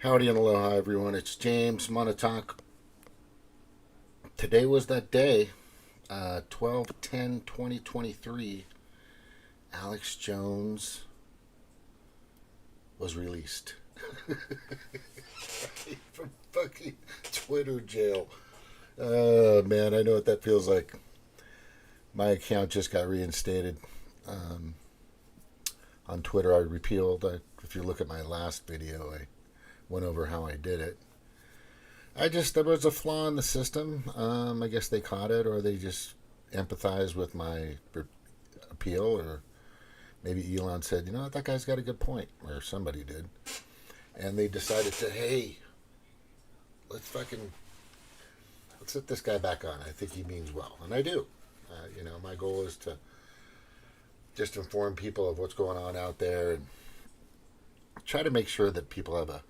Howdy and aloha, everyone. It's James Monotalk. Today was that day, 12/10/2023. Alex Jones was released from fucking Twitter jail. Oh, man, I know what that feels like. My account just got reinstated. On Twitter, I repealed. If you look at my last video, I went over how I did it. There was a flaw in the system. I guess they caught it, or they just empathized with my appeal, or maybe Elon said, you know what, that guy's got a good point, or somebody did. And they decided to, hey, let's set this guy back on. I think he means well, and I do. My goal is to just inform people of what's going on out there and try to make sure that people have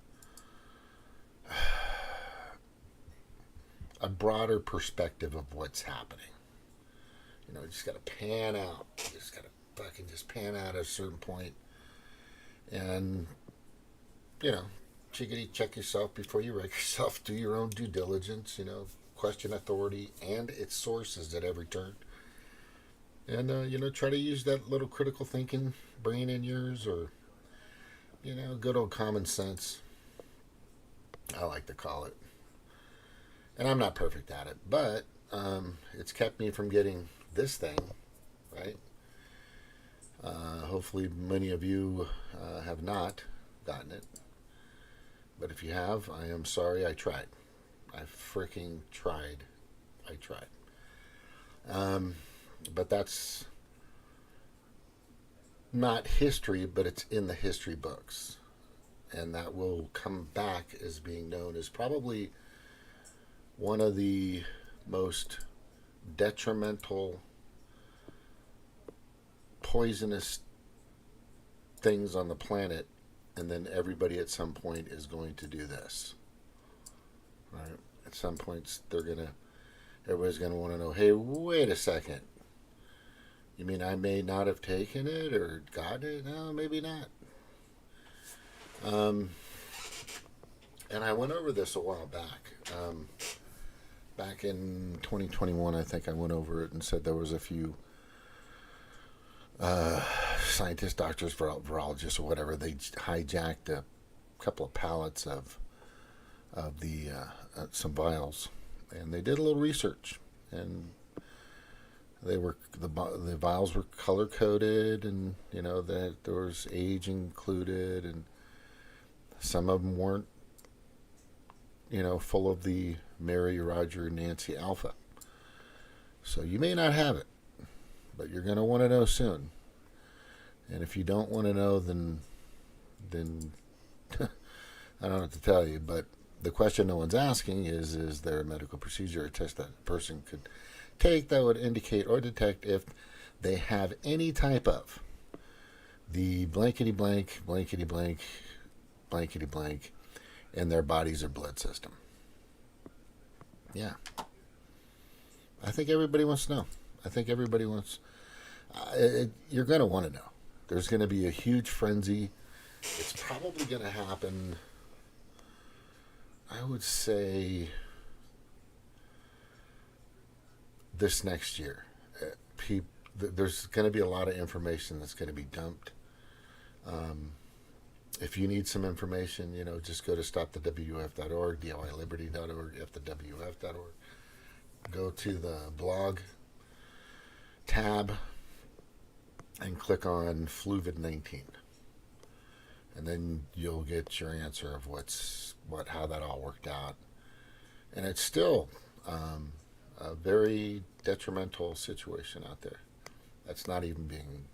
a broader perspective of what's happening. You just got to pan out. You just got to fucking just pan out at a certain point. And, check yourself before you wreck yourself. Do your own due diligence, question authority and its sources at every turn. And, try to use that little critical thinking brain in yours, or, good old common sense, I like to call it. And I'm not perfect at it, but it's kept me from getting this thing, right? Hopefully many of you have not gotten it. But if you have, I am sorry. I tried. I freaking tried. I tried. But that's not history, but it's in the history books. And that will come back as being known as probably one of the most detrimental, poisonous things on the planet. And then everybody at some point is going to do this. Right? At some points, everybody's going to want to know, hey, wait a second. You mean I may not have taken it or gotten it? No, maybe not. And I went over this a while back. Back in 2021, I think I went over it and said there was a few scientists, doctors, virologists, or whatever. They hijacked a couple of pallets of the some vials, and they did a little research, and the vials were color coded, and that there was age included, and some of them weren't full of the Mary, Roger, Nancy alpha. So you may not have it, but you're going to want to know soon. And if you don't want to know, then I don't know what to tell you. But the question no one's asking is there a medical procedure or test that a person could take that would indicate or detect if they have any type of the blankety blank, blankety blank, blankety blank in their bodies or blood system? Yeah. I think everybody wants to know. I think everybody wants... you're going to want to know. There's going to be a huge frenzy. It's probably going to happen, I would say, this next year. There's going to be a lot of information that's going to be dumped. If you need some information, just go to stopthewf.org, DIYliberty.org, FTheWF.org. Go to the blog tab and click on Fluvid-19. And then you'll get your answer of how that all worked out. And it's still a very detrimental situation out there. That's not even being,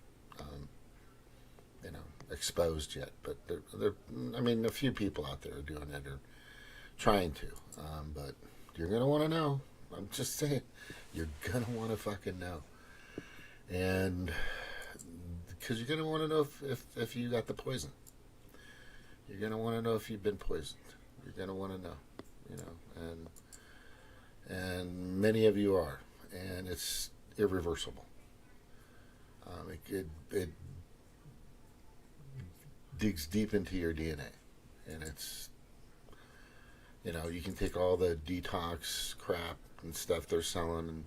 exposed yet. But a few people out there are doing it or trying to. But you're going to want to know. I'm just saying, you're going to want to fucking know. And because you're going to want to know if you got the poison. You're going to want to know if you've been poisoned. You're going to want to know, and many of you are, and it's irreversible. It digs deep into your DNA, and it's You know, you can take all the detox crap and stuff they're selling, and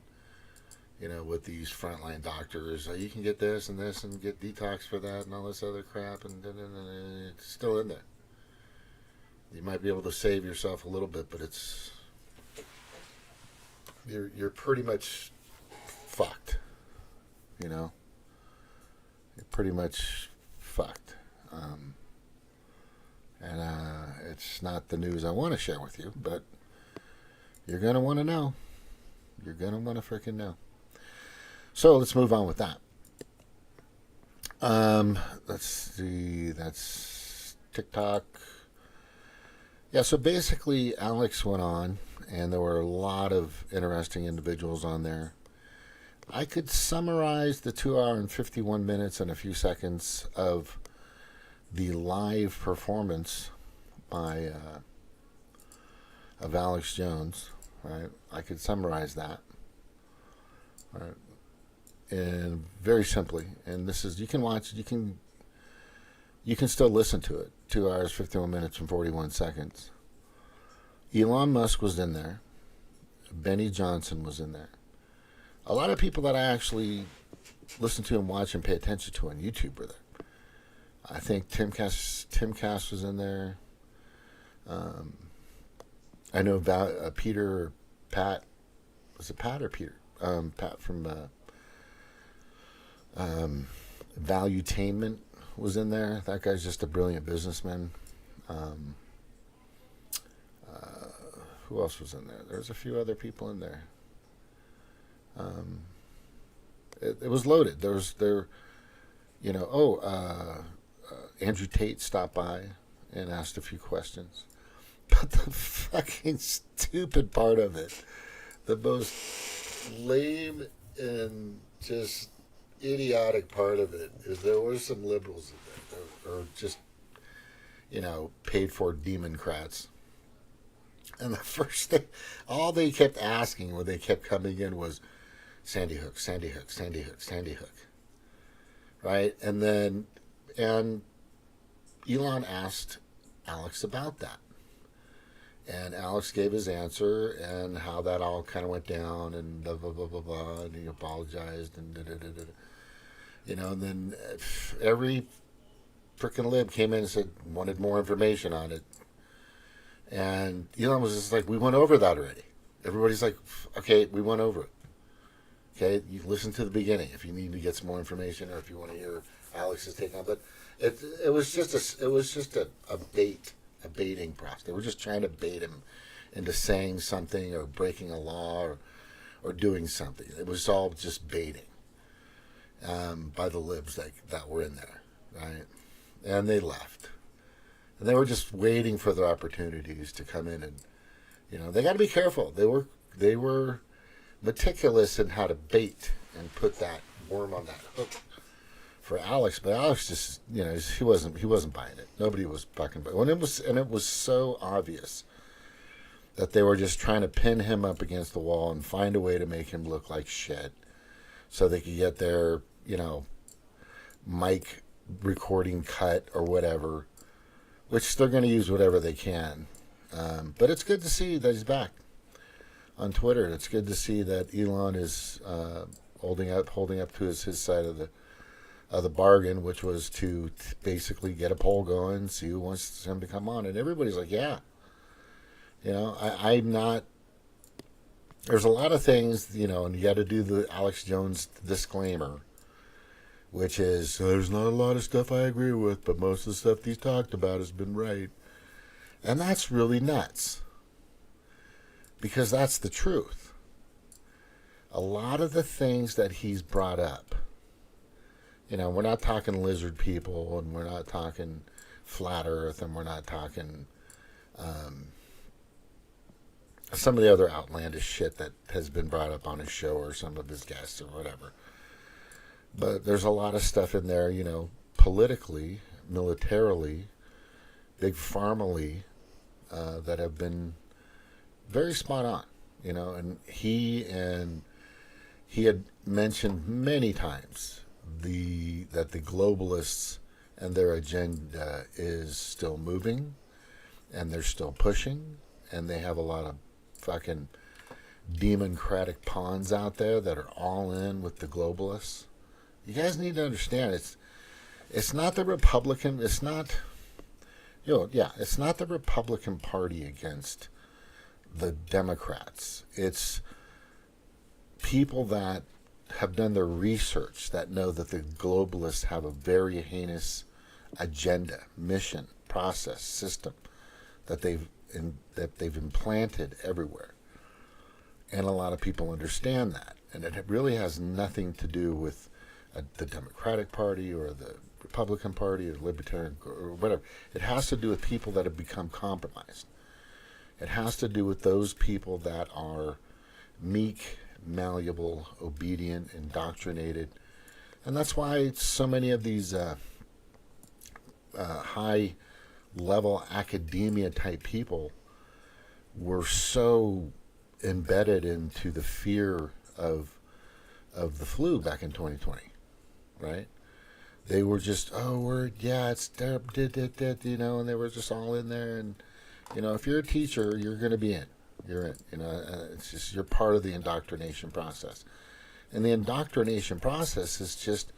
you know, with these frontline doctors, you can get this and get detox for that and all this other crap, and it's still in there. You might be able to save yourself a little bit, but you're pretty much fucked. You know, you're pretty much fucked. And it's not the news I want to share with you, but you're gonna want to know. You're gonna want to freaking know. So let's move on with that. Let's see. That's TikTok. Yeah, so basically Alex went on, and there were a lot of interesting individuals on there. I could summarize the 2 hour and 51 minutes and a few seconds of the live performance by of Alex Jones, right? I could summarize that, right? And very simply, and this is, you can watch, you can still listen to it. 2 hours, 51 minutes, and 41 seconds. Elon Musk was in there. Benny Johnson was in there. A lot of people that I actually listen to and watch and pay attention to on YouTube were there. I think Tim Cass was in there. I know Peter or Pat. Was it Pat or Peter? Pat from Valuetainment was in there. That guy's just a brilliant businessman. Who else was in there? There's a few other people in there. It was loaded. Andrew Tate stopped by and asked a few questions. But the fucking stupid part of it, the most lame and just idiotic part of it, is there were some liberals in there, or just, paid for democrats. And the first thing, all they kept asking when they kept coming in was, Sandy Hook, Sandy Hook, Sandy Hook, Sandy Hook. Right? And Elon asked Alex about that. And Alex gave his answer and how that all kind of went down and blah, blah, blah, blah, blah. And he apologized and da-da-da-da. And then every freaking lib came in and said, wanted more information on it. And Elon was just like, we went over that already. Everybody's like, okay, we went over it. Okay, you listen to the beginning if you need to get some more information, or if you want to hear Alex's take on it. But it was just a baiting process. They were just trying to bait him into saying something or breaking a law or doing something. It was all just baiting by the libs that were in there, right? And they left, and they were just waiting for their opportunities to come in, and they got to be careful. They were meticulous in how to bait and put that worm on that hook for Alex, but Alex just, he wasn't buying it. Nobody was fucking buying it. It was so obvious that they were just trying to pin him up against the wall and find a way to make him look like shit, so they could get their, mic recording cut or whatever, which they're going to use whatever they can. But it's good to see that he's back on Twitter. It's good to see that Elon is holding up to his side of the bargain, which was to basically get a poll going, see who wants him to come on, and everybody's like, yeah. I'm not. There's a lot of things, and you got to do the Alex Jones disclaimer, which is there's not a lot of stuff I agree with, but most of the stuff he's talked about has been right, and that's really nuts. Because that's the truth. A lot of the things that he's brought up, we're not talking lizard people, and we're not talking flat earth, and we're not talking some of the other outlandish shit that has been brought up on his show or some of his guests or whatever. But there's a lot of stuff in there, politically, militarily, big pharmally, that have been very spot on, and he had mentioned many times that the globalists and their agenda is still moving, and they're still pushing, and they have a lot of fucking democratic pawns out there that are all in with the globalists. You guys need to understand, it's not the Republican, it's not, it's not the Republican Party against the Democrats. It's people that have done their research that know that the globalists have a very heinous agenda, mission, process, system that they've implanted everywhere. And a lot of people understand that. And it really has nothing to do with the Democratic Party or the Republican Party or Libertarian or whatever. It has to do with people that have become compromised. It has to do with those people that are meek, malleable, obedient, indoctrinated. And that's why so many of these high-level academia type people were so embedded into the fear of the flu back in 2020, right? They were just, it's and they were just all in there. And, if you're a teacher, you're going to be in. You're in. It's just, you're part of the indoctrination process. And the indoctrination process is just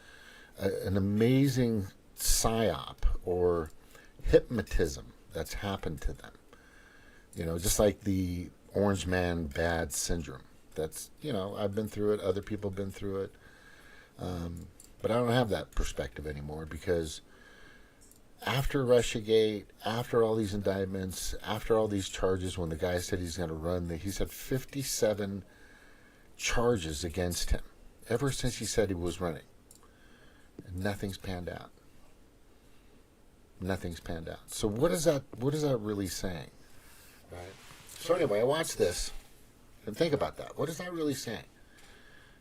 an amazing psyop or hypnotism that's happened to them. Just like the Orange Man Bad syndrome. That's, I've been through it. Other people have been through it. But I don't have that perspective anymore because after Russiagate, after all these indictments, after all these charges, when the guy said he's going to run, he's had 57 charges against him ever since he said he was running. And nothing's panned out. Nothing's panned out. So what is that really saying? Right? So anyway, I watched this and think about that. What is that really saying?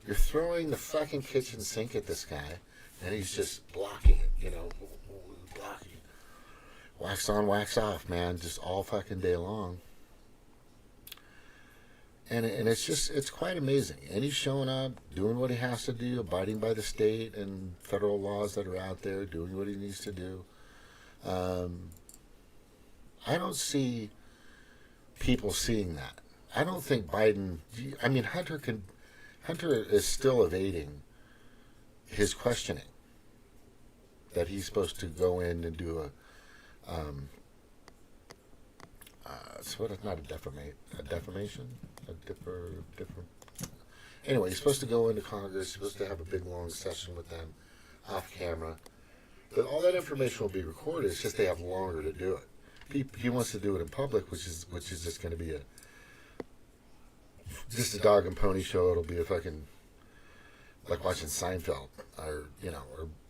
You're throwing the fucking kitchen sink at this guy and he's just blocking it, blocking it. Wax on, wax off, man, just all fucking day long. And it's quite amazing. And he's showing up, doing what he has to do, abiding by the state and federal laws that are out there, doing what he needs to do. I don't see people seeing that. I don't think Biden, Hunter is still evading his questioning that he's supposed to go in and do not a defamation? Anyway, he's supposed to go into Congress, he's supposed to have a big long session with them off camera. But all that information will be recorded, it's just they have longer to do it. He wants to do it in public, which is just going to be just a dog and pony show. It'll be a fucking, like watching Seinfeld or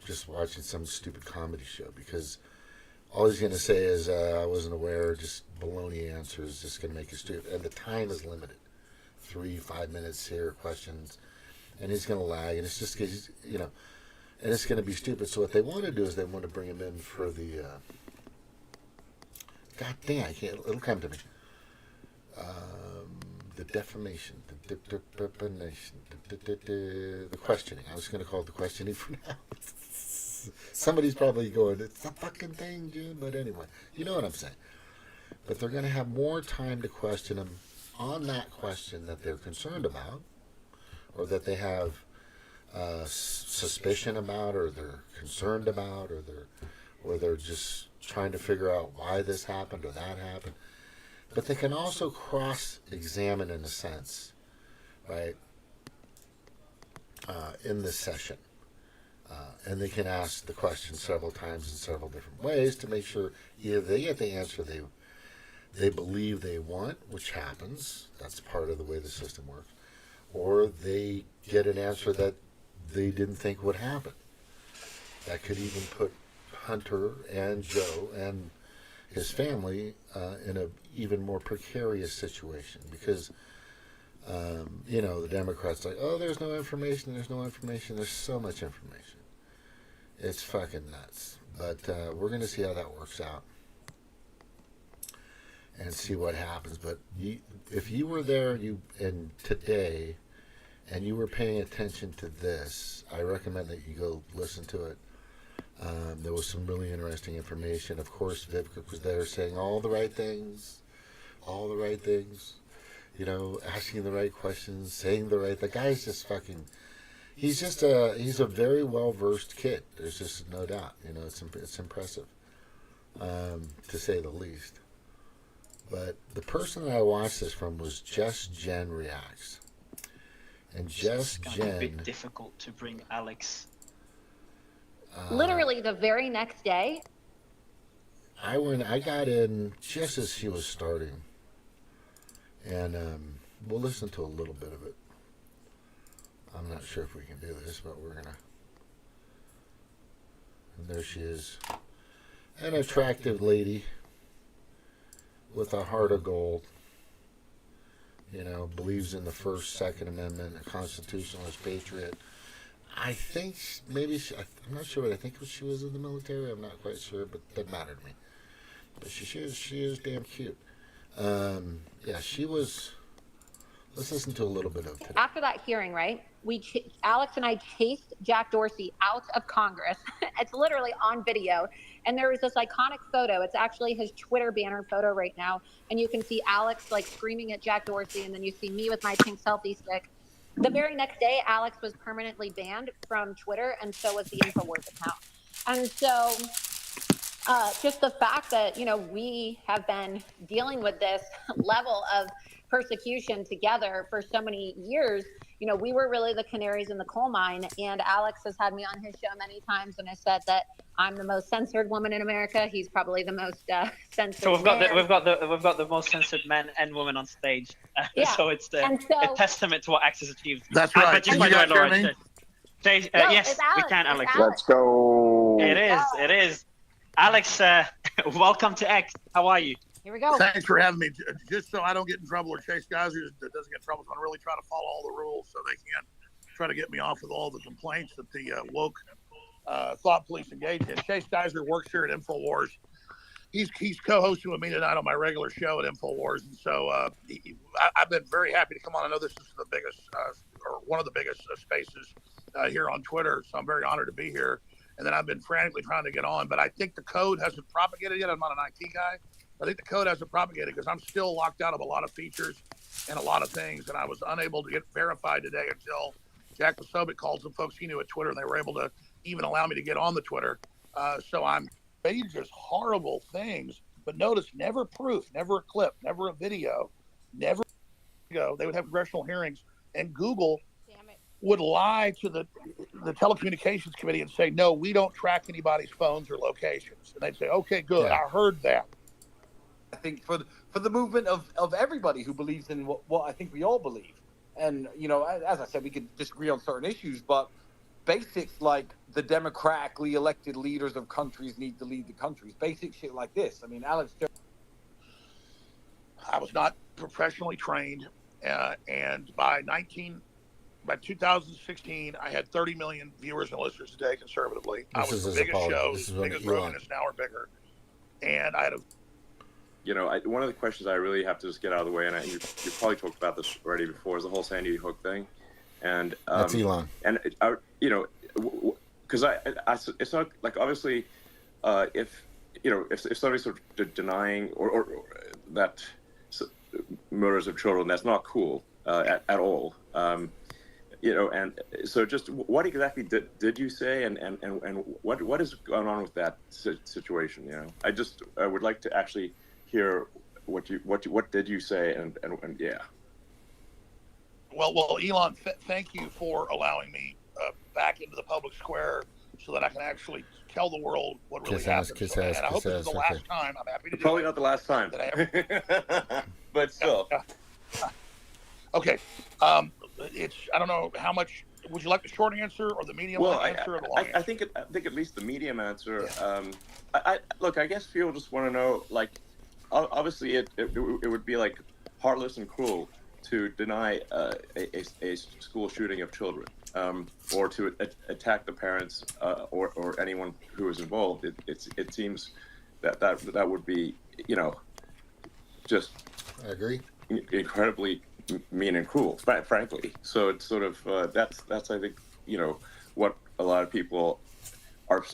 just watching some stupid comedy show, because all he's going to say is, I wasn't aware, just baloney answers, just going to make you stupid. And the time is limited. 3-5 minutes here, questions, and he's going to lag, and it's just, and it's going to be stupid. So what they want to do is they want to bring him in for the, God damn, I can't, it'll come to me. The defamation, the questioning. I was going to call it the questioning for now. Somebody's probably going, it's a fucking thing, dude. But anyway, you know what I'm saying. But they're going to have more time to question him on that question that they're concerned about, or that they have suspicion about, or they're concerned about, or they're just trying to figure out why this happened or that happened. But they can also cross-examine in a sense, right, in this session. And they can ask the question several times in several different ways to make sure either they get the answer they believe they want, which happens, that's part of the way the system works, or they get an answer that they didn't think would happen. That could even put Hunter and Joe and his family in an even more precarious situation, because the Democrats are like, oh, there's no information, there's so much information. It's fucking nuts. But we're going to see how that works out and see what happens. But if you were there today and you were paying attention to this, I recommend that you go listen to it. There was some really interesting information. Of course, Vivek was there saying all the right things, all the right things, asking the right questions, saying the right. The guy's just fucking. He's a very well versed kid. There's just no doubt. It's impressive, to say the least. But the person that I watched this from was Just Jen Reacts, and Just Jen. It's a bit difficult to bring Alex. Literally the very next day. I got in just as she was starting, and we'll listen to a little bit of it. I'm not sure if we can do this, but we're gonna. And there she is, an attractive lady with a heart of gold. Believes in the First, Second Amendment, a constitutionalist patriot. I think maybe I'm not sure, but I think she was in the military. I'm not quite sure, but that mattered to me. But she is damn cute. Yeah, she was. Let's listen to a little bit of it. After that hearing, right? Alex and I chased Jack Dorsey out of Congress. It's literally on video. And there was this iconic photo. It's actually his Twitter banner photo right now. And you can see Alex like screaming at Jack Dorsey. And then you see me with my pink selfie stick. The very next day, Alex was permanently banned from Twitter. And so was the InfoWars account. And so just the fact that, we have been dealing with this level of persecution together for so many years, we were really the canaries in the coal mine. And Alex has had me on his show many times, and I said that I'm the most censored woman in America. He's probably the most censored. So we've got the most censored men and women on stage. Yeah. So it's a testament to what Axe has achieved. That's right. Can you guys hear me? Yes, we can, Alex. Let's go. It is. Alex, welcome to X. How are you? Here we go. Thanks for having me. Just so I don't get in trouble or Chase Geyser doesn't get in trouble, so I'm really trying to follow all the rules so they can't try to get me off with all the complaints that the woke thought police engage in. Chase Geyser works here at InfoWars. He's co-hosting with me tonight on my regular show at InfoWars, and so I've been very happy to come on. I know this is the biggest or one of the biggest spaces here on Twitter, so I'm very honored to be here. And then I've been frantically trying to get on, but I think the code hasn't propagated yet. I'm not an IT guy. I think the code hasn't propagated because I'm still locked out of a lot of features and a lot of things, and I was unable to get verified today until Jack Posobiec called some folks he knew at Twitter, and they were able to even allow me to get on the Twitter. So I'm just horrible things, but notice never proof, never a clip, never a video, never go. They would have congressional hearings, and Google would lie to the telecommunications committee and say, no, we don't track anybody's phones or locations. And they'd say, okay, good. Yeah. I heard that. I think for the movement of everybody who believes in what I think we all believe. And, as I said, we could disagree on certain issues, but basics like the democratically elected leaders of countries need to lead the countries. Basic shit like this. I mean, AlexJ. I was not professionally trained. And by 2016, I had 30 million viewers and listeners a day conservatively. I was the biggest show, biggest Rogan is now or bigger. And I had one of the questions I really have to just get out of the way, and you probably talked about this already before, is the whole Sandy Hook thing. And that's Elon. And because it's not like, obviously, if somebody's sort of denying or that murders of children, that's not cool at all. And so just what exactly did you say, and what is going on with that situation? I would like to actually hear what did you say, and yeah. Well, Elon, thank you for allowing me back into the public square so that I can actually tell the world what really happened. And I hope this is the last time. I'm happy to do Probably not the last time. But still. Okay. It's, I don't know how much. Would you like the short answer or the medium answer or the long answer? I think at least the medium answer. Yeah. I guess people just want to know, like, obviously it would be like heartless and cruel to deny a school shooting of children, or to attack the parents or anyone who is involved. It seems that would be, just I agree, incredibly mean and cruel, frankly. So it's sort of that's I think what a lot of people are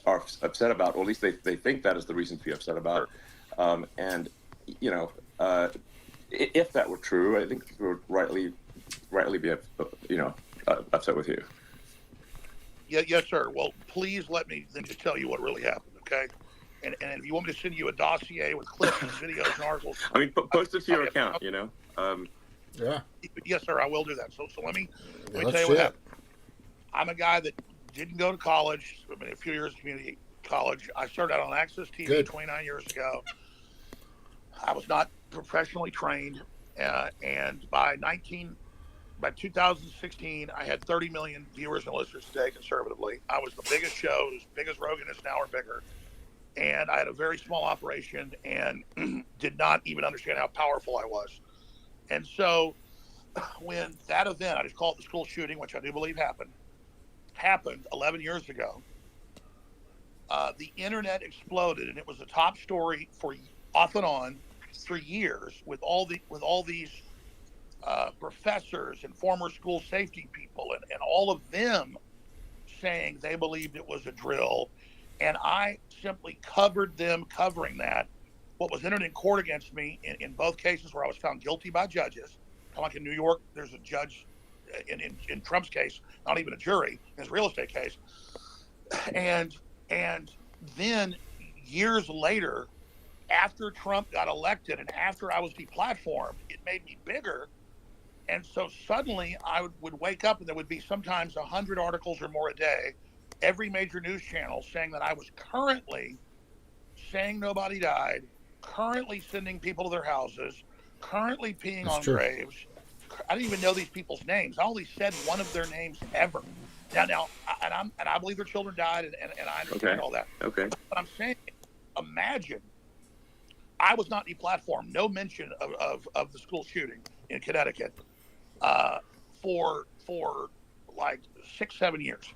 upset about, or at least they think that is the reason to be upset about. And if that were true, I think people would rightly be, upset with you. Yeah, yes, sir. Well, please let me then just tell you what really happened, okay? And if you want me to send you a dossier with clips and videos and articles, I mean, post it to your account, Yeah. Yes, sir, I will do that. So let me Let's tell you see what it. happened. I'm a guy that didn't go to college. I mean, a few years of community college. I started out on Access TV Good. 29 years ago. I was not professionally trained, and by 2016, I had 30 million viewers and listeners today, conservatively. I was the biggest show, as big as Rogan is now or bigger. And I had a very small operation and did not even understand how powerful I was. And so when that event, I just call it the school shooting, which I do believe happened 11 years ago, the internet exploded, and it was the top story for off and on for years with all these professors and former school safety people and all of them saying they believed it was a drill. And I simply covered them covering that. What was entered in court against me in both cases where I was found guilty by judges, kind of like in New York, there's a judge in Trump's case, not even a jury, in his real estate case. And then years later, after Trump got elected and after I was deplatformed, it made me bigger. And so suddenly I would wake up and there would be sometimes 100 articles or more a day, every major news channel saying that I was currently saying nobody died, currently sending people to their houses, currently peeing That's on true. graves. I didn't even know these people's names. I only said one of their names ever. Now, I believe their children died, and I understand all that. Okay. But I'm saying, imagine I was not deplatformed. No mention of the school shooting in Connecticut for like 6-7 years.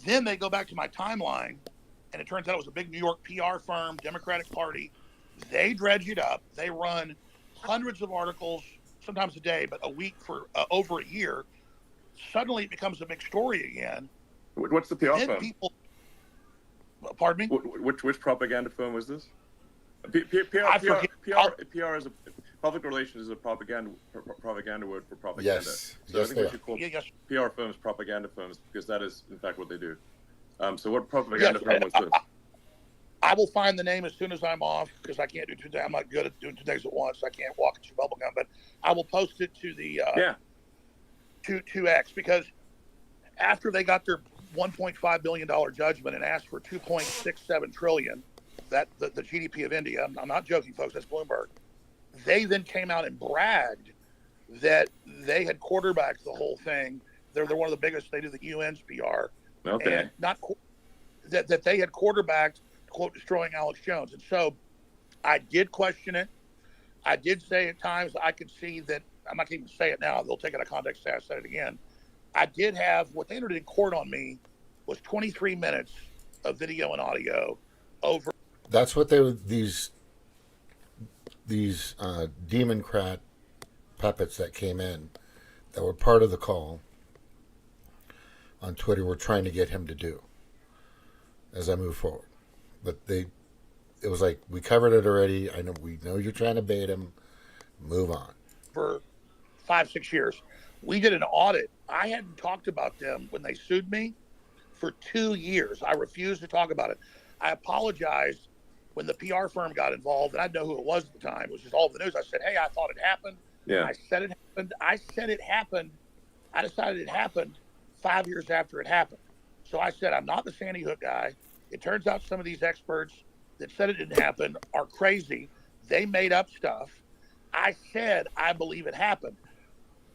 Then they go back to my timeline, and it turns out it was a big New York PR firm, Democratic Party. They dredge it up. They run hundreds of articles, sometimes a day, but a week for over a year. Suddenly it becomes a big story again. What's the PR Then firm? people, pardon me? Which propaganda firm was this? PR is public relations is a propaganda word for propaganda. Yes. So Yes, I think they we are. should call Yes. PR firms propaganda firms because that is in fact what they do. So what propaganda firm was this? I will find the name as soon as I'm off because I can't do 2 days. I'm not good at doing 2 days at once. I can't walk and chew bubble gum, but I will post it to the to X because after they got their $1.5 billion judgment and asked for 2.67 trillion, that the GDP of India. I'm not joking, folks. That's Bloomberg. They then came out and bragged that they had quarterbacked the whole thing. They're one of the biggest. They do the UN's PR. Okay. And not that they had quarterbacked, quote, destroying Alex Jones. And so I did question it. I did say at times I could see that. I'm not going to even say it now. They'll take it out of context. I said it again. I did have what they entered in court on me was 23 minutes of video and audio over. That's what they were. These Democrat puppets that came in that were part of the call on Twitter were trying to get him to do as I move forward. But it was like, we covered it already. We know you're trying to bait him. Move on. For 5-6 years. We did an audit. I hadn't talked about them when they sued me for 2 years. I refused to talk about it. I apologized when the PR firm got involved, and I didn't know who it was at the time. It was just all the news. I said, hey, I thought it happened. Yeah. I said it happened. I decided it happened 5 years after it happened. So I said, I'm not the Sandy Hook guy. It turns out some of these experts that said it didn't happen are crazy. They made up stuff. I said, I believe it happened.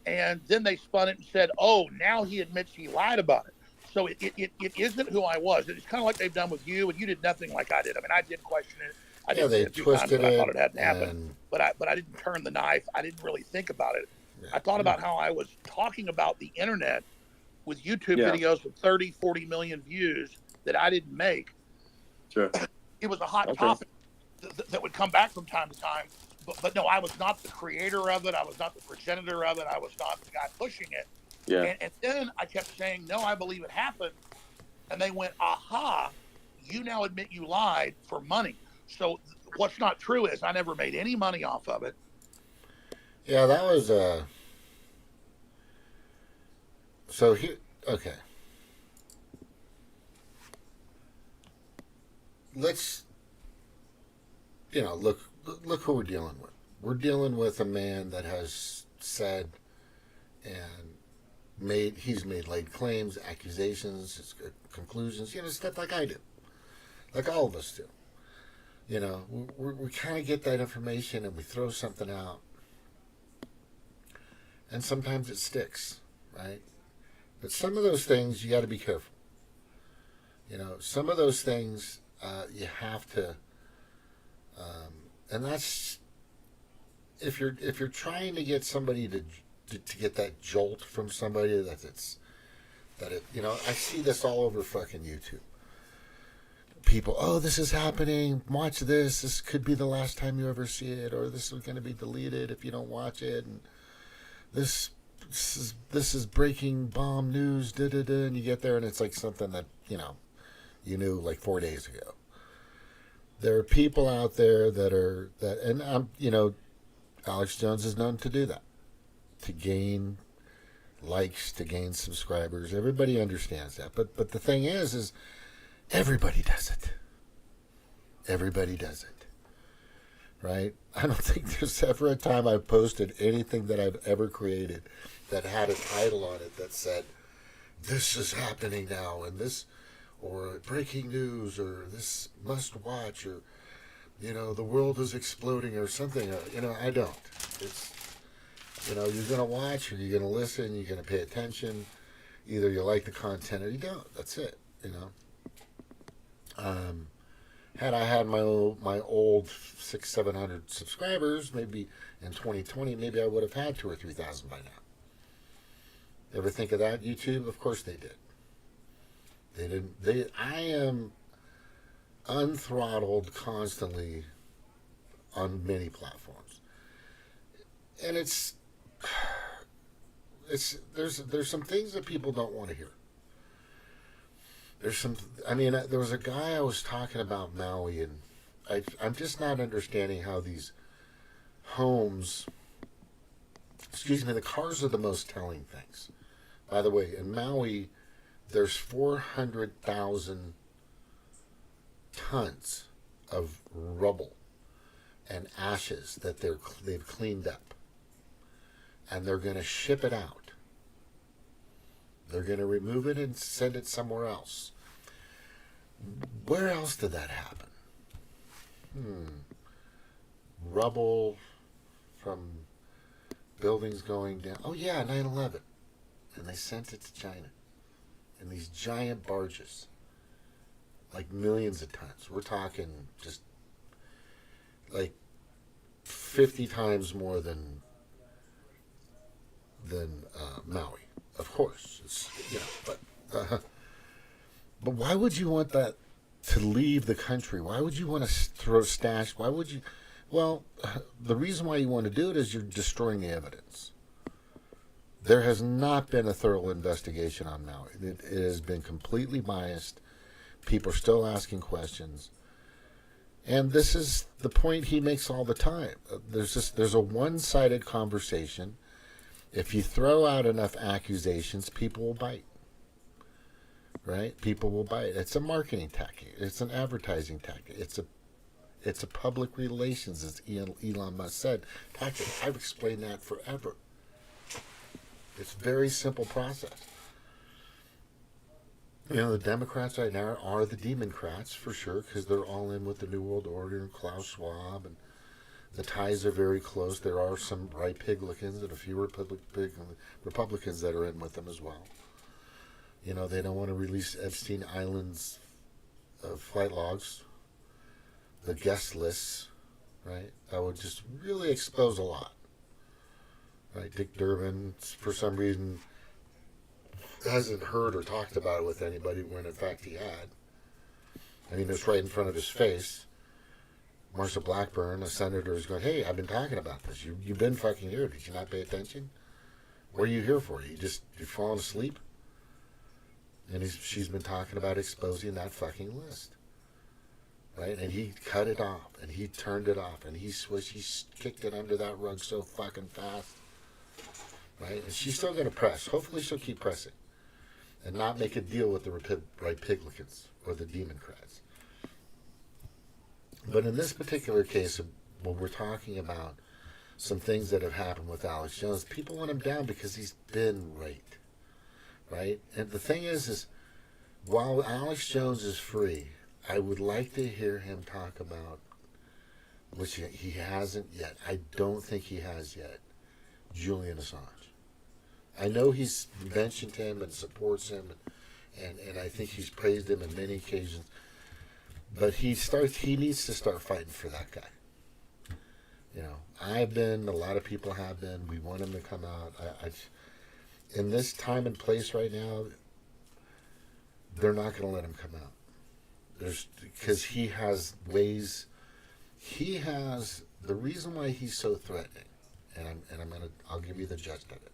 And then they spun it and said, oh, now he admits he lied about it. So it isn't who I was. It's kind of like they've done with you, and you did nothing like I did. I mean, I did question it. I did they say it 2 times, twisted but I thought it it hadn't happened. But I didn't turn the knife. I didn't really think about it. Yeah. I thought about how I was talking about the internet with YouTube videos with 30, 40 million views that I didn't make. Sure. It was a hot topic that would come back from time to time. But no, I was not the creator of it. I was not the progenitor of it. I was not the guy pushing it. Yeah. And then I kept saying, no, I believe it happened. And they went, aha, you now admit you lied for money. So what's not true is I never made any money off of it. Yeah, that was so here. Okay, let's look who we're dealing with. We're dealing with a man that has said and he's made laid claims, accusations, his conclusions, stuff like I do, like all of us do. We kind of get that information and we throw something out, and sometimes it sticks, right? But some of those things you got to be careful. Some of those things you have to, and that's if you're trying to get somebody to get that jolt from somebody I see this all over fucking YouTube. People, oh, this is happening. Watch this. This could be the last time you ever see it, or this is going to be deleted if you don't watch it. And this is breaking bomb news. Da da da. And you get there, and it's like something that you knew like 4 days ago. There are people out there and Alex Jones is known to do that, to gain likes, to gain subscribers. Everybody understands that. But the thing is everybody does it. Everybody does it. Right? I don't think there's ever a time I've posted anything that I've ever created that had a title on it that said, this is happening now, and this, or breaking news, or this must watch, or, the world is exploding, or something. I don't. It's, you're going to watch, or you're going to listen, you're going to pay attention. Either you like the content or you don't. That's it, Had I had my old 600-700 subscribers, maybe in 2020, maybe I would have had 2,000 or 3,000 by now. Ever think of that, YouTube? Of course they did. They didn't. I am unthrottled constantly on many platforms, and there's some things that people don't want to hear. There was a guy I was talking about Maui, and I'm just not understanding how these homes, the cars are the most telling things. By the way, in Maui, there's 400,000 tons of rubble and ashes that they've cleaned up, and they're going to ship it out. They're going to remove it and send it somewhere else. Where else did that happen? Rubble from buildings going down. Oh yeah, 9/11. And they sent it to China in these giant barges, like millions of tons. We're talking just like 50 times more than Maui. Of course, it's but why would you want that to leave the country? Why would you want to throw stash? Why would you? Well, the reason why you want to do it is you're destroying the evidence. There has not been a thorough investigation on Maui. It has been completely biased. People are still asking questions. And this is the point he makes all the time. There's a one-sided conversation. If you throw out enough accusations, people will bite. Right? People will bite. It's a marketing tactic. It's an advertising tactic. It's a public relations, as Elon Musk said, tactic. I've explained that forever. It's a very simple process. The Democrats right now are the Democrats for sure, because they're all in with the New World Order and Klaus Schwab, and the ties are very close. There are some right Republicans and a few Republicans that are in with them as well. They don't want to release Epstein Island's flight logs, the guest lists, right? That would just really expose a lot. Right? Dick Durbin, for some reason, hasn't heard or talked about it with anybody when in fact he had. It's right in front of his face. Marsha Blackburn, a senator, is going, hey, I've been talking about this. You've been fucking here. Did you not pay attention? What are you here for? You're falling asleep? And she's been talking about exposing that fucking list. right? And he cut it off, and he turned it off, and he kicked it under that rug so fucking fast, right? And she's still going to press. Hopefully she'll keep pressing and not make a deal with the Republicans or the Democrats. But in this particular case, when we're talking about some things that have happened with Alex Jones, people want him down because he's been raped, right? And the thing is while Alex Jones is free, I would like to hear him talk about, which he hasn't yet, I don't think he has yet, Julian Assange. I know he's mentioned him and supports him, and I think he's praised him on many occasions, but he needs to start fighting for that guy. You know, I've been, a lot of people have been, we want him to come out. In this time and place right now, they're not going to let him come out. Because he has ways, the reason why he's so threatening, I'll give you the gist of it,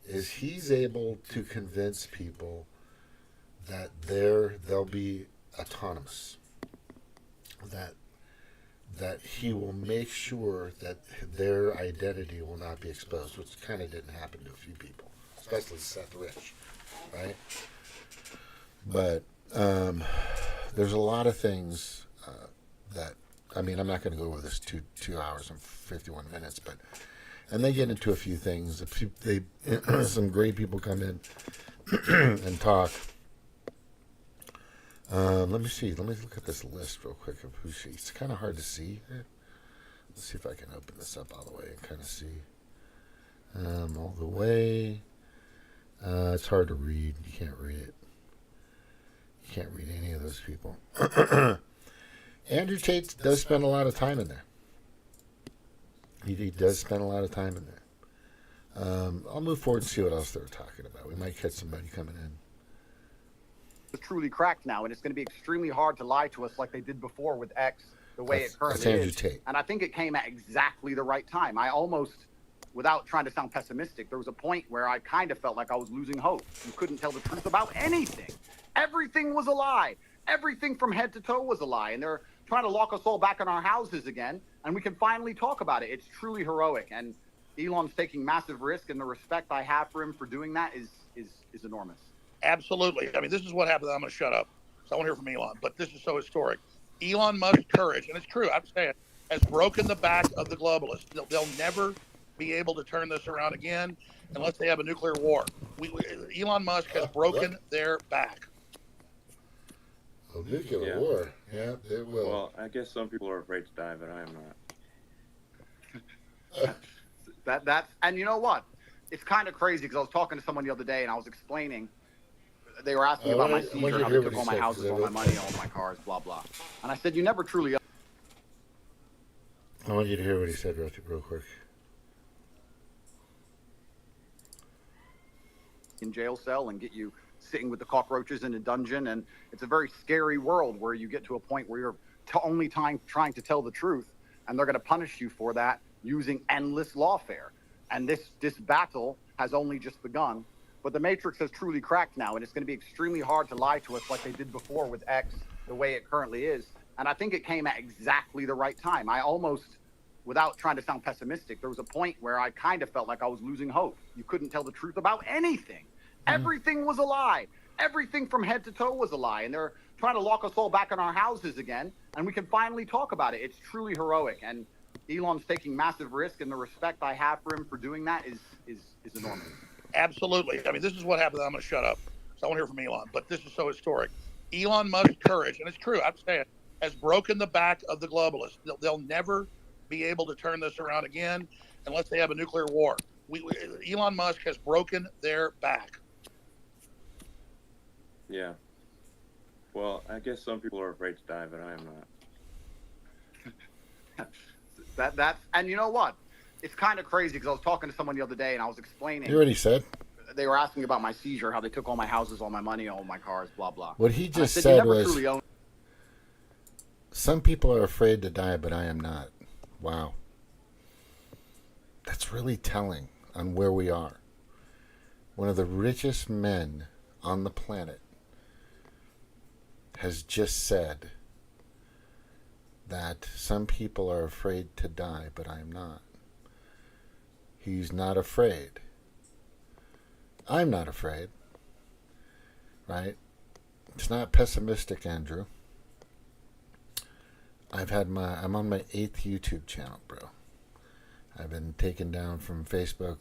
is he's able to convince people that they'll be autonomous, that he will make sure that their identity will not be exposed, which kind of didn't happen to a few people, especially Seth Rich, right? But there's a lot of things that, I mean, I'm not going to go over this 2 hours and 51 minutes, and they get into a few things. Some great people come in and talk. Let me see. Let me look at this list real quick of who she. It's kind of hard to see. Let's see if I can open this up all the way and kind of see. All the way. It's hard to read. You can't read it. You can't read any of those people. Andrew Tate does spend a lot of time in there. He does spend a lot of time in there. I'll move forward and see what else they're talking about. We might catch somebody coming in. Is truly cracked now, and it's going to be extremely hard to lie to us like they did before with X, the way it currently is. Tate. And I think it came at exactly the right time. I almost, without trying to sound pessimistic, there was a point where I kind of felt like I was losing hope. You couldn't tell the truth about anything. Everything was a lie. Everything from head to toe was a lie, and they're trying to lock us all back in our houses again, and we can finally talk about it. It's truly heroic, and Elon's taking massive risk, and the respect I have for him for doing that is enormous. Absolutely. I mean, this is what happened. I'm going to shut up. So I want to hear from Elon, but this is so historic. Elon Musk's courage, and it's true, I'm saying, has broken the back of the globalists. They'll never be able to turn this around again unless they have a nuclear war. Elon Musk has broken their back. A nuclear war. Yeah, it will. Well, I guess some people are afraid to die, but I am not. That's and you know what? It's kind of crazy because I was talking to someone the other day and I was explaining. They were asking about my seizure, how they took all my houses, all my money, all my cars, blah blah. And I said, you never truly. I want you to hear what he said real quick. In jail cell and get you sitting with the cockroaches in a dungeon, and it's a very scary world where you get to a point where you're only trying to tell the truth, and they're going to punish you for that using endless lawfare. And this battle has only just begun, but the Matrix has truly cracked now, and it's going to be extremely hard to lie to us like they did before with X, the way it currently is. And I think it came at exactly the right time. I almost, without trying to sound pessimistic, there was a point where I kind of felt like I was losing hope. You couldn't tell the truth about anything. Everything was a lie. Everything from head to toe was a lie. And they're trying to lock us all back in our houses again, and we can finally talk about it. It's truly heroic. And Elon's taking massive risk, and the respect I have for him for doing that is enormous. Absolutely. I mean, this is what happened. I'm going to shut up. So I want to hear from Elon, but this is so historic. Elon Musk's courage, and it's true, I'm saying, has broken the back of the globalists. They'll never be able to turn this around again unless they have a nuclear war. Elon Musk has broken their back. Yeah. Well, I guess some people are afraid to die, but I am not. That's and you know what? It's kind of crazy because I was talking to someone the other day and I was explaining. You already said. They were asking about my seizure, how they took all my houses, all my money, all my cars, blah blah. What he just said was, some people are afraid to die, but I am not. Wow. That's really telling on where we are. One of the richest men on the planet has just said that some people are afraid to die, but I'm not. He's not afraid. I'm not afraid. Right? It's not pessimistic, Andrew. I'm on my 8th YouTube channel, bro. I've been taken down from Facebook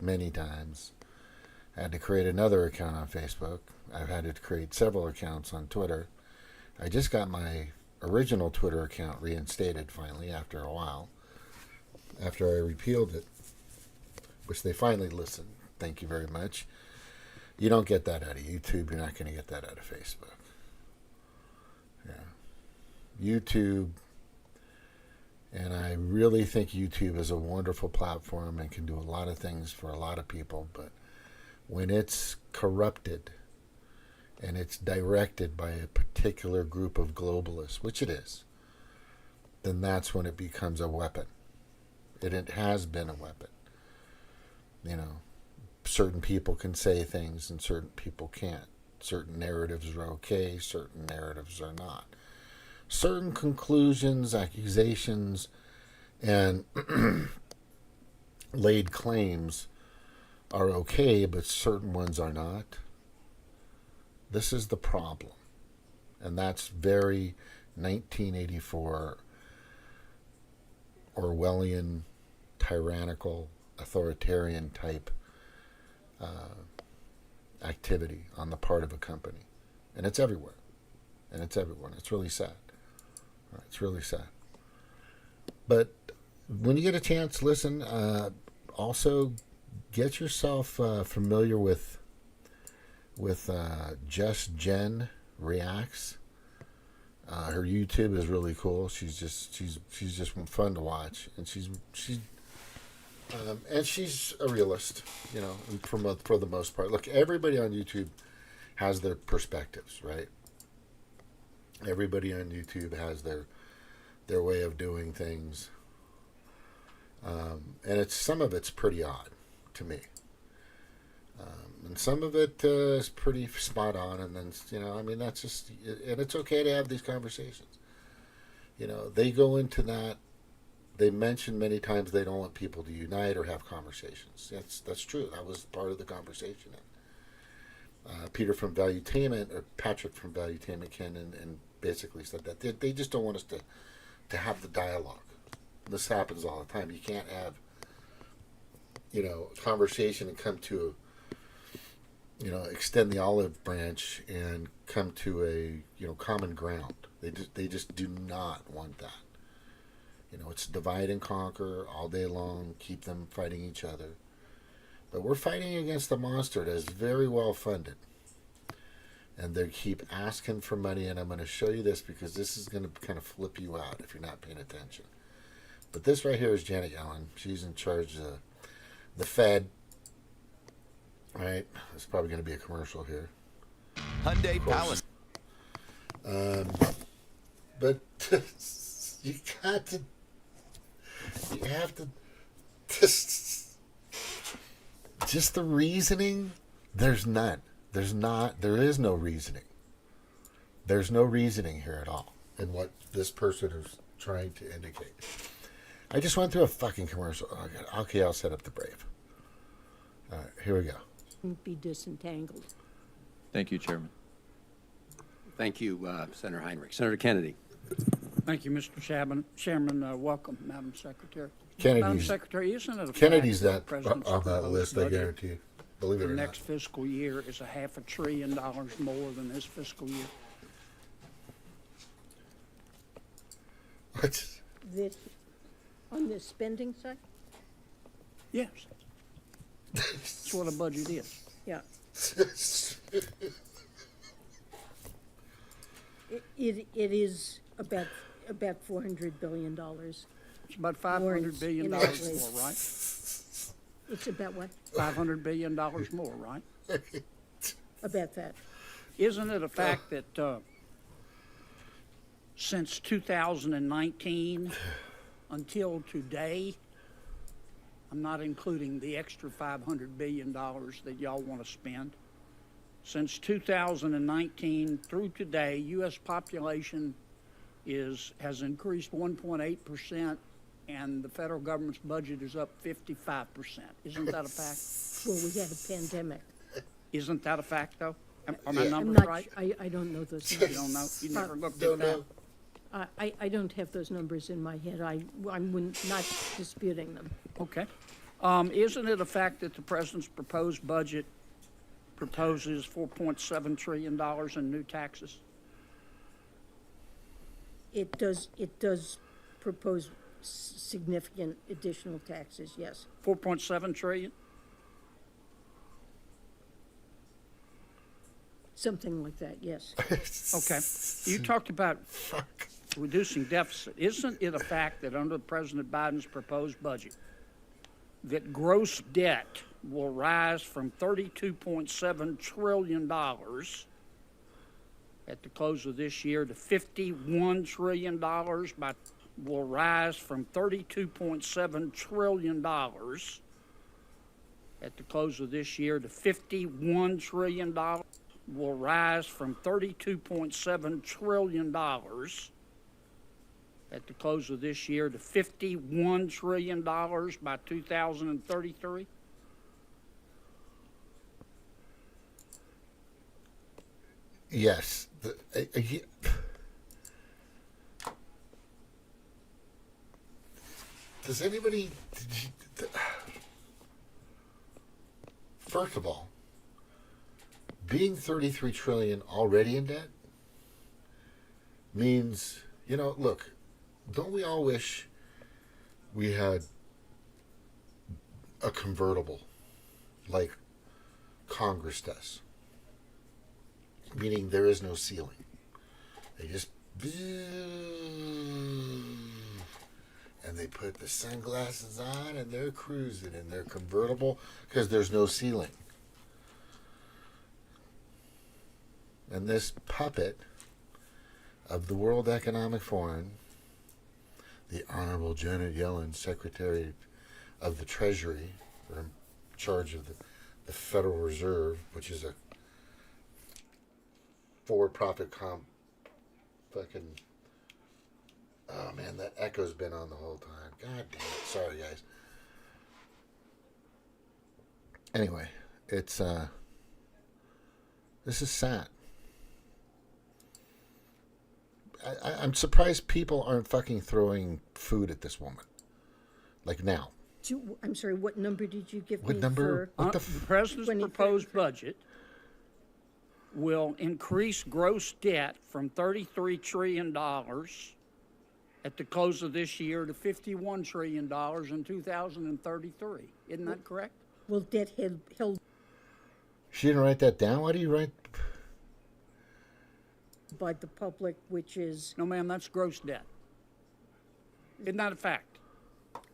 many times. I had to create another account on Facebook. I've had to create several accounts on Twitter. I just got my original Twitter account reinstated finally after a while. After I repealed it, which they finally listened. Thank you very much. You don't get that out of YouTube. You're not going to get that out of Facebook. Yeah. YouTube, and I really think YouTube is a wonderful platform and can do a lot of things for a lot of people, but when it's corrupted and it's directed by a particular group of globalists, which it is, then that's when it becomes a weapon. It has been a weapon. You know, certain people can say things and certain people can't. Certain narratives are okay, certain narratives are not. Certain conclusions, accusations, and laid claims are okay, but certain ones are not. This is the problem. And that's very 1984 Orwellian, tyrannical, authoritarian type activity on the part of a company. And it's everywhere. And it's everywhere. And it's really sad. It's really sad. But when you get a chance, listen. Also, get yourself familiar with Just Jen Reacts. Her YouTube is really cool. She's just fun to watch, and she's a realist, you know, for the most part. Look, everybody on YouTube has their perspectives, right? Everybody on YouTube has their way of doing things, and some of it's pretty odd to me, and some of it is pretty spot on. And then, you know, I mean, that's just, and it's okay to have these conversations. You know, they go into that. They mention many times they don't want people to unite or have conversations. That's true. That was part of the conversation. Patrick from Valuetainment came and basically said that they just don't want us to have the dialogue. This happens all the time. You can't have, you know, a conversation and come to extend the olive branch and come to a, you know, common ground. They just do not want that. You know, it's divide and conquer all day long, keep them fighting each other. But we're fighting against a monster that is very well funded. And they keep asking for money, and I'm going to show you this because this is going to kind of flip you out if you're not paying attention. But this right here is Janet Yellen. She's in charge of the Fed. All right, there's probably going to be a commercial here. Hyundai Palace. But you have to, just the reasoning, there's none. There is no reasoning. There's no reasoning here at all in what this person is trying to indicate. I just went through a fucking commercial. Okay, I'll set up the Brave. All right, here we go. Be disentangled. Thank you, Chairman. Thank you, Senator Heinrich. Senator Kennedy. Thank you, Mr. Chairman. Welcome, Madam Secretary. Madam Secretary, isn't it a Kennedy's fact that the on that list, I guarantee you. Believe it or the not. next fiscal year is $500 billion more than this fiscal year? What? This, on the spending side? Yes. That's what a budget is. Yeah. It is about $400 billion. It's about $500 billion more, right? It's about what? $500 billion more, right? About that. Isn't it a fact that since 2019 until today, I'm not including the extra $500 billion that y'all want to spend, since 2019 through today, U.S. population has increased 1.8%, and the federal government's budget is up 55%. Isn't that a fact? Well, we had a pandemic. Isn't that a fact, though? Are my I'm numbers not, right? I don't know those You numbers. don't know? You never looked Don't at that? know. I don't have those numbers in my head. I'm not disputing them. Okay. Isn't it a fact that the president's proposed budget proposes $4.7 trillion in new taxes? It does propose significant additional taxes, yes. 4.7 trillion? Something like that, yes. Okay. You talked about reducing deficit. Isn't it a fact that under President Biden's proposed budget, that gross debt will rise from $32.7 trillion at the close of this year to $51 trillion will rise from $32.7 trillion at the close of this year to $51 trillion will rise from $32.7 trillion at the close of this year to $51 trillion by 2033? Yes. Does anybody... First of all, being 33 trillion already in debt means, look, don't we all wish we had a convertible like Congress does? Meaning there is no ceiling. They just... and they put the sunglasses on and they're cruising in their convertible because there's no ceiling. And this puppet of the World Economic Forum, the Honorable Janet Yellen, Secretary of the Treasury, or in charge of the Federal Reserve, which is a for-profit fucking... Oh man, that echo's been on the whole time. God damn it. Sorry, guys. Anyway, it's, this is sad. I'm surprised people aren't fucking throwing food at this woman. Like now. I'm sorry, what number did you give What me number? for? The president's proposed budget will increase gross debt from $33 trillion at the close of this year to $51 trillion in 2033. Isn't that correct? Well, debt held She didn't write that down? Why do you write... by the public, which is... No, ma'am, that's gross debt. Isn't that a fact?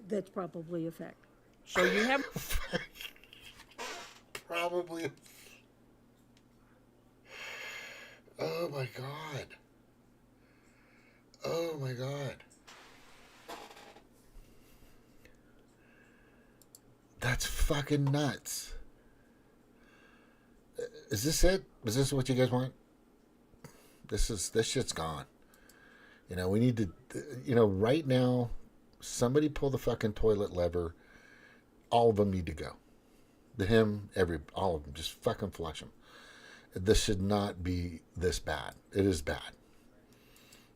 That's probably a fact. So you have... Probably. Oh my God. Oh my God. That's fucking nuts. Is this it? Is this what you guys want? This shit's gone. We need to, right now, somebody pull the fucking toilet lever. All of them need to go. All of them. Just fucking flush them. This should not be this bad. It is bad.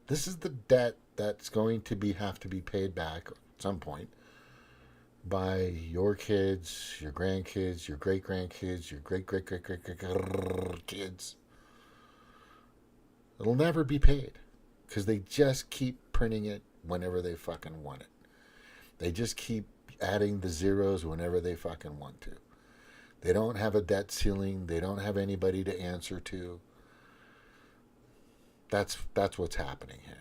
This is the debt that's going to have to be paid back at some point by your kids, your grandkids, your great-grandkids, your great-great-great-great-great-kids. It'll never be paid because they just keep printing it whenever they fucking want it. They just keep adding the zeros whenever they fucking want to. They don't have a debt ceiling. They don't have anybody to answer to. That's what's happening here.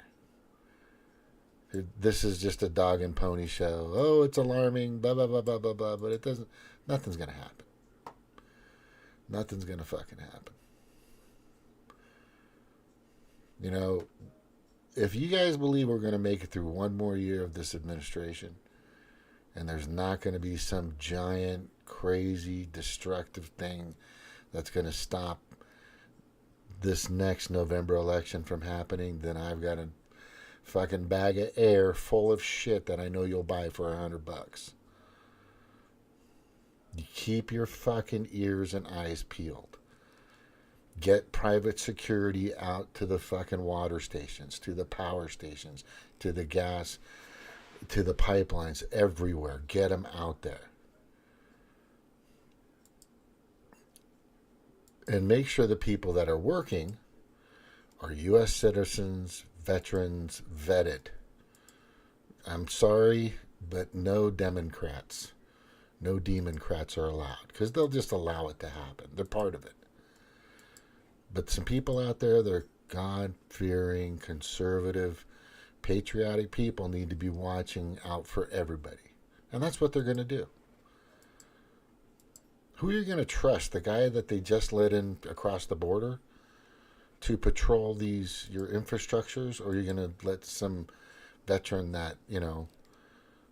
This is just a dog and pony show. Oh, it's alarming, blah, blah, blah, blah, blah, blah, but nothing's going to happen. Nothing's going to fucking happen. If you guys believe we're going to make it through one more year of this administration, and there's not going to be some giant, crazy, destructive thing that's going to stop this next November election from happening, then I've got fucking bag of air full of shit that I know you'll buy for $100. You keep your fucking ears and eyes peeled. Get private security out to the fucking water stations, to the power stations, to the gas, to the pipelines, everywhere. Get them out there. And make sure the people that are working are U.S. citizens, veterans, vetted. I'm sorry, but no Democrats, no Democrats are allowed, because they'll just allow it to happen. They're part of it. But some people out there, they're God-fearing, conservative, patriotic people, need to be watching out for everybody. And that's what they're going to do. Who are you going to trust? The guy that they just let in across the border to patrol your infrastructures? Or are you going to let some veteran that,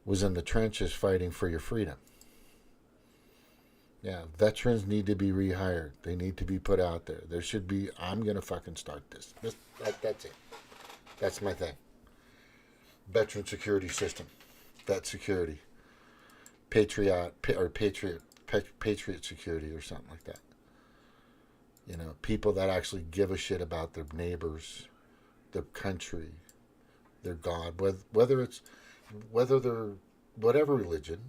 was in the trenches fighting for your freedom? Yeah, veterans need to be rehired. They need to be put out there. There should be, I'm going to fucking start this. That's it. That's my thing. Veteran security system. Vet security. Patriot security or something like that. People that actually give a shit about their neighbors, their country, their God, whether they're whatever religion,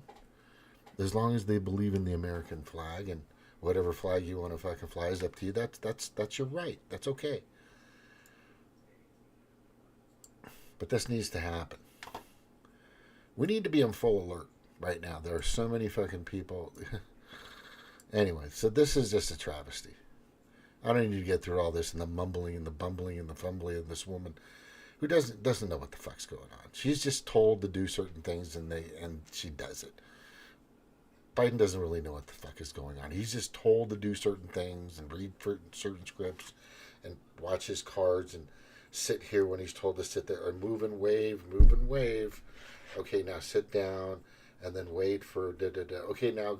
as long as they believe in the American flag, and whatever flag you want to fucking fly is up to you. That's your right. That's okay. But this needs to happen. We need to be on full alert right now. There are so many fucking people. Anyway, so this is just a travesty. I don't need to get through all this and the mumbling and the bumbling and the fumbling of this woman who doesn't know what the fuck's going on. She's just told to do certain things and she does it. Biden doesn't really know what the fuck is going on. He's just told to do certain things and read certain scripts and watch his cards and sit here when he's told to sit there, or move and wave. Okay, now sit down, and then wait for da-da-da. Okay, now,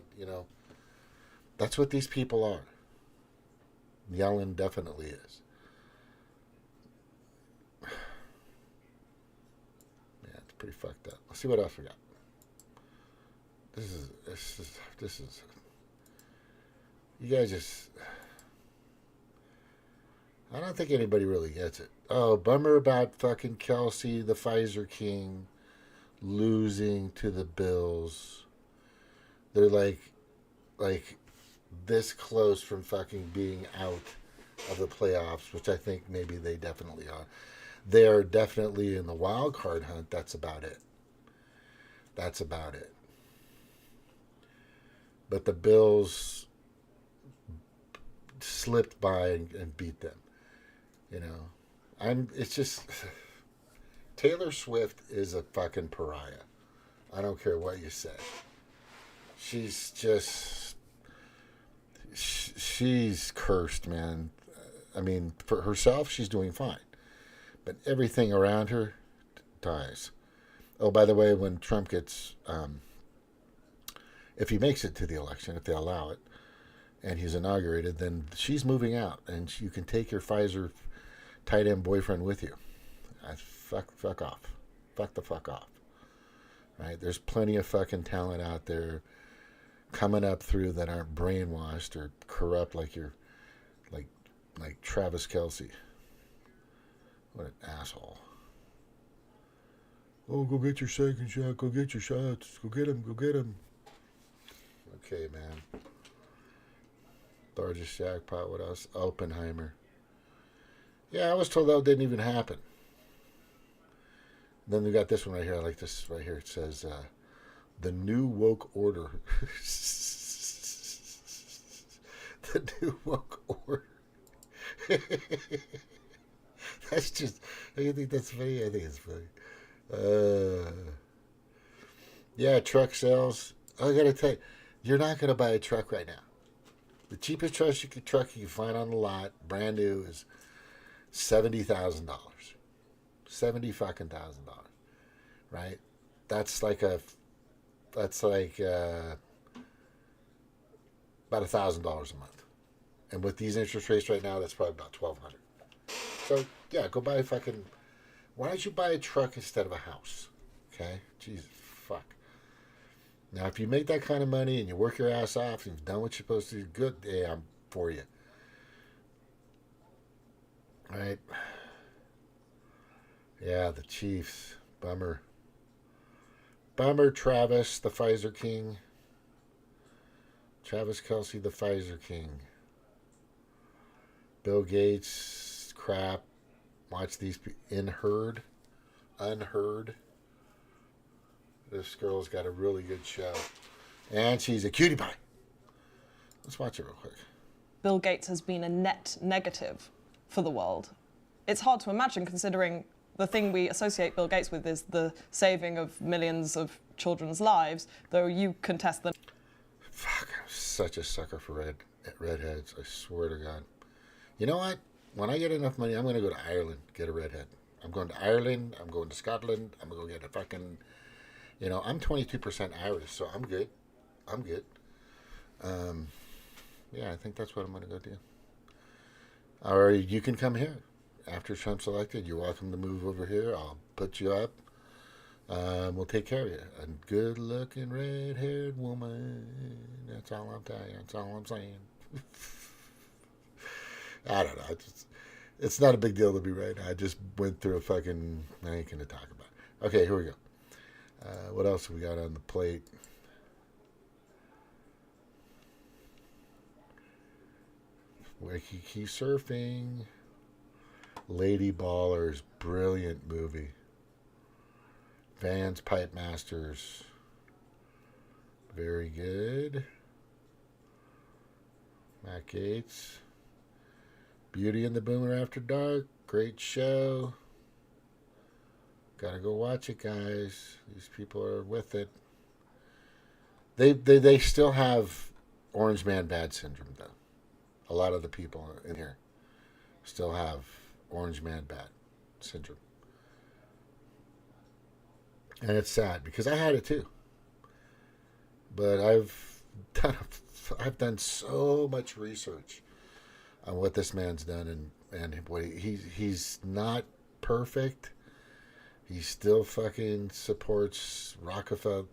that's what these people are. Yellen definitely is. Yeah, it's pretty fucked up. Let's see what else we got. This is. You guys just. I don't think anybody really gets it. Oh, bummer about fucking Kelsey, the Pfizer king, losing to the Bills. They're like this close from fucking being out of the playoffs, which I think maybe they definitely are. They are definitely in the wild card hunt. That's about it. But the Bills slipped by and beat them. It's just, Taylor Swift is a fucking pariah. I don't care what you say. She's cursed, man. I mean, for herself, she's doing fine. But everything around her dies. Oh, by the way, when Trump gets, if he makes it to the election, if they allow it, and he's inaugurated, then she's moving out, and you can take your Pfizer tight end boyfriend with you. Fuck off. Fuck the fuck off. Right? There's plenty of fucking talent out there coming up through that aren't brainwashed or corrupt like Travis Kelce. What an asshole. Oh, go get your second shot. Go get your shots. Go get him. Okay, man. Largest jackpot. What else? Oppenheimer. Yeah, I was told that didn't even happen. Then we got this one right here. I like this right here. It says, the new woke order. The new woke order. That's just, I think that's funny. I think it's funny. Yeah, truck sales. I gotta tell you, you're not gonna buy a truck right now. The cheapest truck you can find on the lot, brand new, is $70,000. $70,000, right? That's like about $1,000 a month. And with these interest rates right now, that's probably about $1,200. So yeah, go buy Why don't you buy a truck instead of a house? Okay? Jesus, fuck. Now, if you make that kind of money and you work your ass off and you've done what you're supposed to do, good, yeah, I'm for you. All right? Yeah, the Chiefs. Bummer. Bummer, Travis, the Pfizer King. Travis Kelce, the Pfizer King. Bill Gates, crap. Watch these unheard. This girl's got a really good show. And she's a cutie pie. Let's watch it real quick. Bill Gates has been a net negative for the world. It's hard to imagine considering the thing we associate Bill Gates with is the saving of millions of children's lives, though you contest them. Fuck, I'm such a sucker for redheads. I swear to God. You know what? When I get enough money, I'm going to go to Ireland, get a redhead. I'm going to Ireland. I'm going to Scotland. I'm going to go get a fucking... You know, I'm 22% Irish, so I'm good. I'm good. Yeah, I think that's what I'm going to go do. Or you can come here. After Trump's elected, you're welcome to move over here. I'll put you up. We'll take care of you. A good-looking red-haired woman. That's all I'm telling you. That's all I'm saying. I don't know. It's not a big deal to me right now. I just went through a fucking... I ain't going to talk about it. Okay, here we go. What else we got on the plate? Waikiki Surfing. Lady Ballers. Brilliant movie. Vans Pipe Masters. Very good. Matt Gates. Beauty and the Boomer After Dark. Great show. Gotta go watch it, guys. These people are with it. They still have Orange Man Bad syndrome, though. A lot of the people in here still have Orange Man Bad syndrome. And it's sad because I had it too. But I've done so much research on what this man's done and what he's not perfect. He still fucking supports Rockefeller,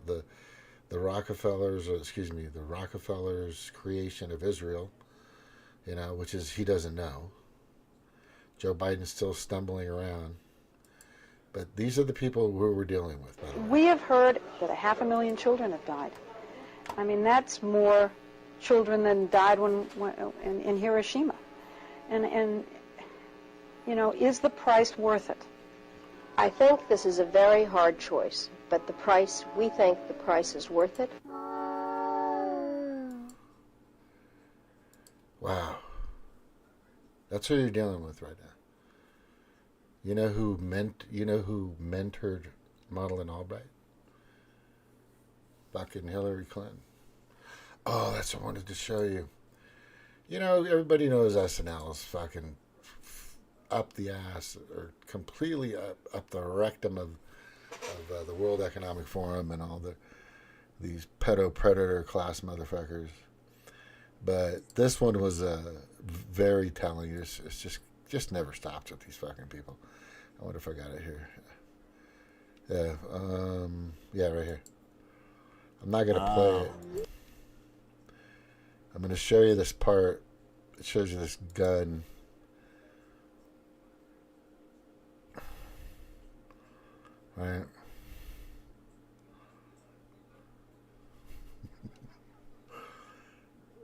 the Rockefellers' creation of Israel, you know, which is he doesn't know. Joe Biden's still stumbling around. But these are the people who we're dealing with, by the way. We have heard that 500,000 children have died. I mean, that's more children than died in Hiroshima. And, you know, is the price worth it? I think this is a very hard choice, but we think the price is worth it. Wow. That's who you're dealing with right now. You know who mentored Madeleine Albright? Fucking Hillary Clinton. Oh, that's what I wanted to show you. You know, everybody knows SNL is fucking up the ass, or completely up the rectum of the World Economic Forum and all these Pedo Predator Class motherfuckers. But this one was very telling. It's just never stops with these fucking people. I wonder if I got it here. Yeah, right here. I'm not gonna play it. I'm gonna show you this part. It shows you this gun. Right.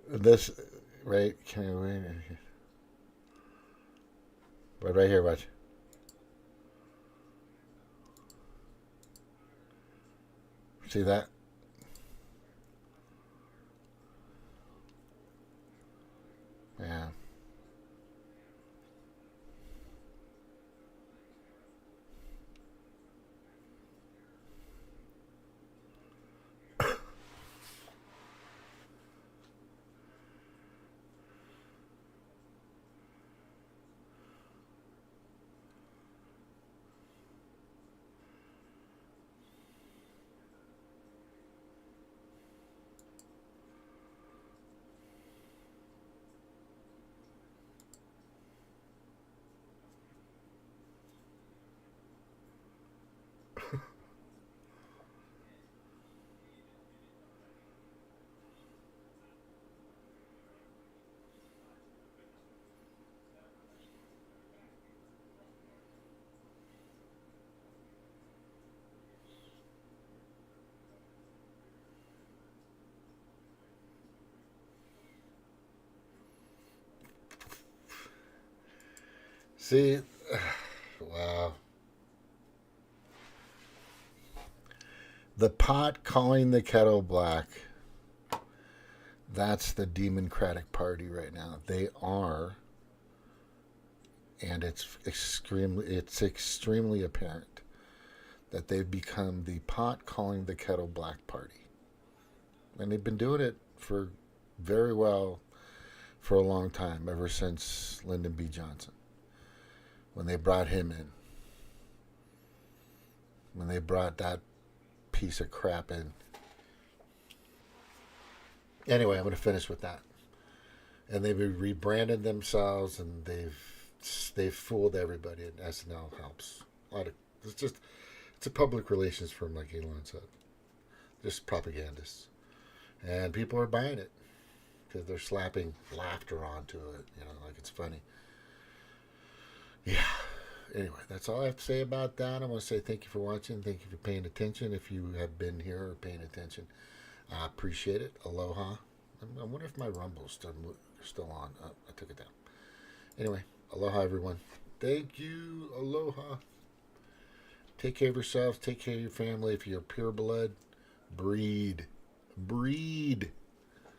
This, right? Can I wait? Right here, watch. See that? Yeah. See, wow. The pot calling the kettle black. That's the Democratic Party right now. They are, and it's extremely apparent that they've become the pot calling the kettle black party. And they've been doing it for very well for a long time, ever since Lyndon B. Johnson. When they brought him in. When they brought that piece of crap in. Anyway, I'm going to finish with that. And they've rebranded themselves, and they've fooled everybody, and SNL helps. It's a public relations firm, like Elon said. Just propagandists. And people are buying it because they're slapping laughter onto it, like it's funny. Yeah. Anyway, that's all I have to say about that. I want to say thank you for watching. Thank you for paying attention. If you have been here or paying attention, I appreciate it. Aloha. I wonder if my Rumble's still on. Oh, I took it down. Anyway, aloha, everyone. Thank you. Aloha. Take care of yourselves. Take care of your family. If you're pure blood, breed. Breed.